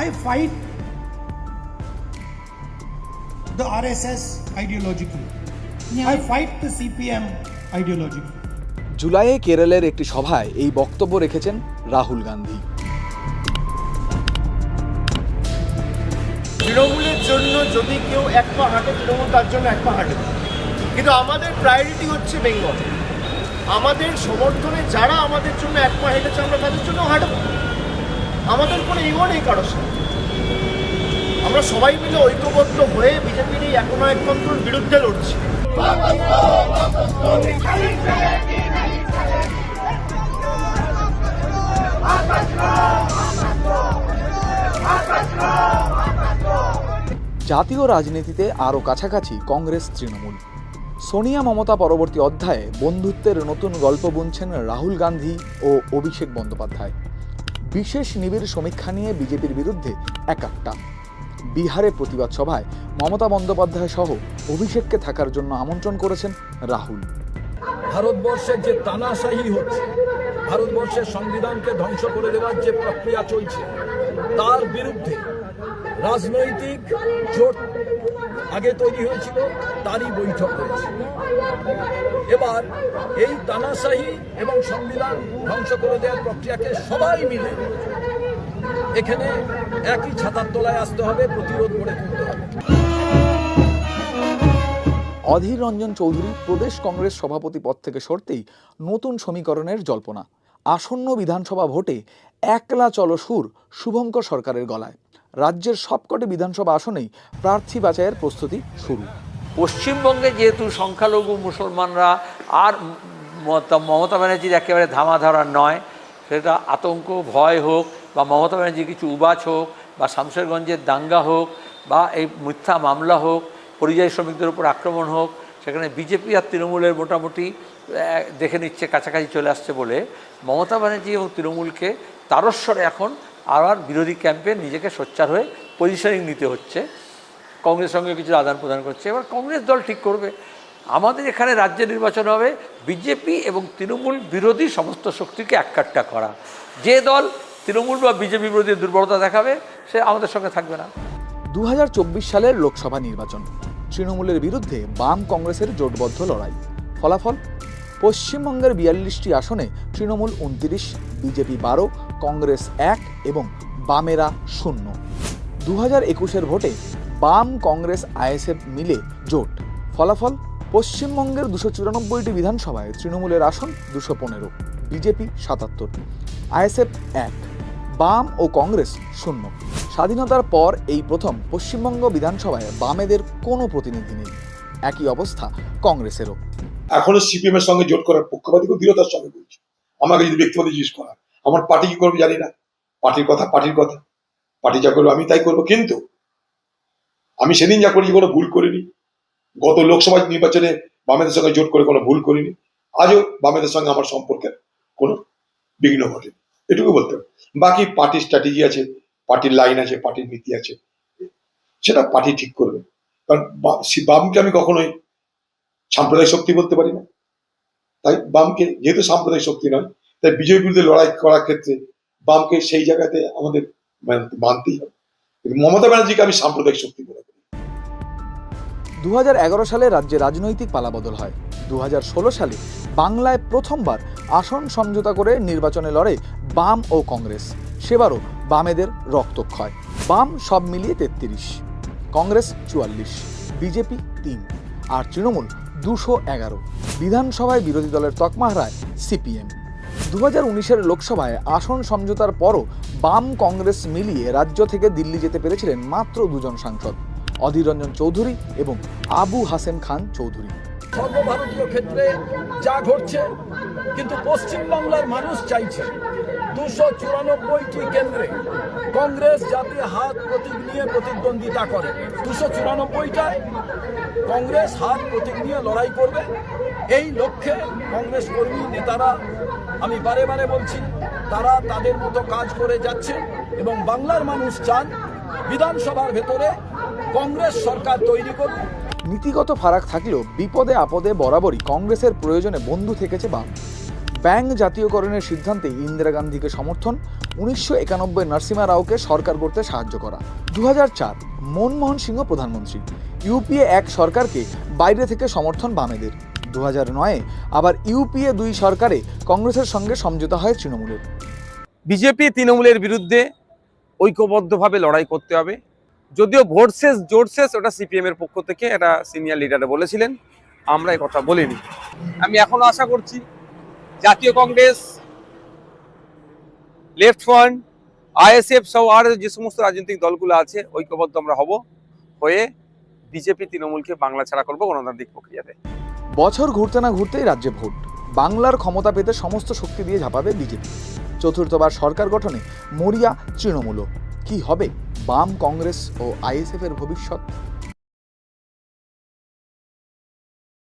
I fight the RSS ideologically. I fight the CPM ideologically. জুলাইয়ে কেরলের একটি সভায় এই বক্তব্য রেখেছেন রাহুল গান্ধী। তৃণমূলের জন্য যদি কেউ এক পা হাঁটে, তৃণমূল তার জন্য এক পা হাঁটে, কিন্তু আমাদের প্রায়োরিটি হচ্ছে বেঙ্গল। আমাদের সমর্থনে যারা আমাদের জন্য এক পা হেঁটেছে আমরা তাদের জন্য হাঁটব। আমাদের কোনো ইগো নেই কারোর সাথে। আমরা সবাই মিলে ঐক্যবদ্ধ হয়ে বিজেপির এই একনায়কতন্ত্রের বিরুদ্ধে লড়ছি। জাতীয় রাজনীতিতে আরও কাছাকাছি কংগ্রেস তৃণমূল। সোনিয়া মমতা পরবর্তী অধ্যায়ে বন্ধুত্বের নতুন গল্প বুনছেন রাহুল গান্ধী ও অভিষেক বন্দ্যোপাধ্যায়। বিশেষ নিবিড় সমীক্ষা নিয়ে বিজেপির বিরুদ্ধে একাট্টা। বিহারে প্রতিবাদ সভায় মমতা বন্দ্যোপাধ্যায় সহ অভিষেককে থাকার জন্য আমন্ত্রণ করেছেন রাহুল। ভারতবর্ষের যে তানাশাহি হচ্ছে, ভারতবর্ষের সংবিধানকে ধ্বংস করে দেওয়ার যে প্রক্রিয়া চলছে, তার বিরুদ্ধে রাজনৈতিক জোট আগে তৈরি হয়েছিল, তারই বৈঠক হয়েছে। এবার এই তানাশাহি এবং সংবিধান ধ্বংস করে দেওয়ার প্রক্রিয়াকে সবাই মিলে এখানে একই ছাতার তলায় আসতে হবে, প্রতিরোধ গড়ে তুলতে হবে। অধীর রঞ্জন চৌধুরী প্রদেশ কংগ্রেস সভাপতি পদ থেকে সরতেই নতুন সমীকরণের জল্পনা। আসন্ন বিধানসভা ভোটে একলা চলো সুর শুভঙ্কর সরকারের গলায়। রাজ্যের সবকটি বিধানসভা আসনেই প্রার্থী বাছাইয়ের প্রস্তুতি শুরু। পশ্চিমবঙ্গে যেহেতু সংখ্যালঘু মুসলমানরা আর মমতা ব্যানার্জির একেবারে ধামাধারা নয়, সেটা আতঙ্ক ভয় হোক বা মমতা ব্যানার্জির কিছু উবাচ হোক বা শামশেরগঞ্জের দাঙ্গা হোক বা এই মিথ্যা মামলা হোক, পরিযায়ী শ্রমিকদের উপর আক্রমণ হোক, সেখানে বিজেপি আর তৃণমূলের মোটামুটি দেখে নিচ্ছে কাছাকাছি চলে আসছে বলে মমতা ব্যানার্জি এবং তৃণমূলকে তারস্বরে এখন আবার বিরোধী ক্যাম্পে নিজেকে সোচ্চার হয়ে পজিশনিং নিতে হচ্ছে। কংগ্রেসের সঙ্গে কিছু আদান প্রদান করছে। এবার কংগ্রেস দল ঠিক করবে। আমাদের এখানে রাজ্য নির্বাচন হবে বিজেপি এবং তৃণমূল বিরোধী সমস্ত শক্তিকে এককাট্টা করা। যে দল তৃণমূল বা বিজেপি বিরোধী দুর্বলতা দেখাবে সে আমাদের সঙ্গে থাকবে না। 2024 সালের লোকসভা নির্বাচন, তৃণমূলের বিরুদ্ধে বাম কংগ্রেসের জোটবদ্ধ লড়াই। ফলাফল, পশ্চিমবঙ্গের 42টি আসনে তৃণমূল 29, বিজেপি 12, কংগ্রেস 1 এবং বামেরা 0। 2021-এর ভোটে বাম কংগ্রেস আইএসএফ মিলে জোট। ফলাফল, পশ্চিমবঙ্গের 294টি বিধানসভায় তৃণমূলের আসন 215, বিজেপি 77, আইএসএফ 1, বাম ও কংগ্রেস 0। স্বাধীনতার পর এই প্রথম পশ্চিমবঙ্গ বিধানসভায় বামেদের কোনো প্রতিনিধি নেই। একই অবস্থা কংগ্রেসেরও। এখনো সিপিএম এর সঙ্গে জোট করার পক্ষপাতিত্ব দৃঢ়তার সঙ্গে বলছি। আমাকে যদি ব্যক্তিগত জিজ্ঞেস করা, আমার পার্টি কি করবে জানি না। পার্টির কথা, পার্টি যা করবে আমি তাই করবো। কিন্তু আমি সেদিন যা করেছি কোনো ভুল করিনি। গত লোকসভা নির্বাচনে বামেদের সঙ্গে জোট করে কোনো ভুল করিনি। আজও বামেদের সঙ্গে আমার সম্পর্কের কোনো বিঘ্ন ঘটেনি, এটুকু বলতে হবে। বাকি পার্টির স্ট্র্যাটেজি আছে, পার্টির লাইন আছে, পার্টির নীতি আছে, সেটা পার্টি ঠিক করবে। কারণ বামকে আমি কখনোই সাম্প্রদায়িক শক্তি বলতে পারি না। তাই বামকে যেহেতু সাম্প্রদায়িক শক্তি নয়, তাই বিজেপির বিরুদ্ধে লড়াই করার ক্ষেত্রে বামকে সেই জায়গাতে আমাদের মানতেই হবে। মমতা ব্যানার্জিকে আমি সাম্প্রদায়িক শক্তি বলে করি। 2011 সালে রাজ্যে রাজনৈতিক পালাবদল হয়। 2016 সালে বাংলায় প্রথমবার আসন সমঝোতা করে নির্বাচনে লড়ে বাম ও কংগ্রেস। সেবারও বামেদের রক্তক্ষয়। বাম সব মিলিয়ে 33, কংগ্রেস 44, বিজেপি 3 আর তৃণমূল 211। বিধানসভায় বিরোধী দলের তকমা হারায় সিপিএম। 2019-এর লোকসভায় আসন সমঝোতার পরও বাম কংগ্রেস মিলিয়ে রাজ্য থেকে দিল্লি যেতে পেরেছিলেন মাত্র 2 জন সাংসদ, অধীর রঞ্জন চৌধুরী এবং আবু হাসেম খান চৌধুরী। সর্বভারতীয় ক্ষেত্রে যা ঘটছে, কিন্তু পশ্চিমবাংলার মানুষ চাইছে 294টি কেন্দ্রে কংগ্রেস যাতে হাত প্রতীক নিয়ে প্রতিদ্বন্দ্বিতা করে। 294টায় কংগ্রেস হাত প্রতীক নিয়ে লড়াই করবে। এই লক্ষ্যে কংগ্রেস কর্মী নেতারা, আমি বারে বারে বলছি, তারা তাদের মতো কাজ করে যাচ্ছে এবং বাংলার মানুষ চান বিধানসভার ভেতরে কংগ্রেস সরকার তৈরি করুন। নীতিগত ফারাক থাকলেও বিপদে আপদে বরাবরই কংগ্রেসের প্রয়োজনে বন্ধু থেকেছে বাম। ব্যাংক জাতীয়করণের সিদ্ধান্তে ইন্দিরা গান্ধীকে সমর্থন, 1991 নরসিমহা রাওকে সরকার করতে সাহায্য করা, 2004 মনমোহন সিংহ প্রধানমন্ত্রী, ইউপিএ 1 সরকারকে বাইরে থেকে সমর্থন বামেদের, 2009 আবার ইউপিএ 2 সরকারে কংগ্রেসের সঙ্গে সমঝোতা হয় তৃণমূলের। বিজেপি তৃণমূলের বিরুদ্ধে ঐক্যবদ্ধভাবে লড়াই করতে হবে। যদিও ভোট শেষ জোট শেষ ওটা সিপিএম এর পক্ষ থেকে একটা সিনিয়র লিডারে বলেছিলেন, আমরা এই কথা বলিনি। আমি এখনো আশা করছি জাতীয় কংগ্রেস, লেফট ফ্রন্ট, আইএসএফ সহ আর যে সমস্ত রাজনৈতিক দলগুলো আছে ঐক্যবদ্ধ আমরা হব, হয়ে বিজেপি তৃণমূলকে বাংলা ছাড়া করবো গণতান্ত্রিক প্রক্রিয়াতে। বছর ঘুরতে না ঘুরতেই রাজ্যে ভোট, বাংলার ক্ষমতা পেতে সমস্ত শক্তি দিয়ে ঝাঁপাবে বিজেপি। চতুর্থবার সরকার গঠনে মরিয়া তৃণমূলও। কি হবে বাম, কংগ্রেস ও আইএসএফ এর ভবিষ্যৎ?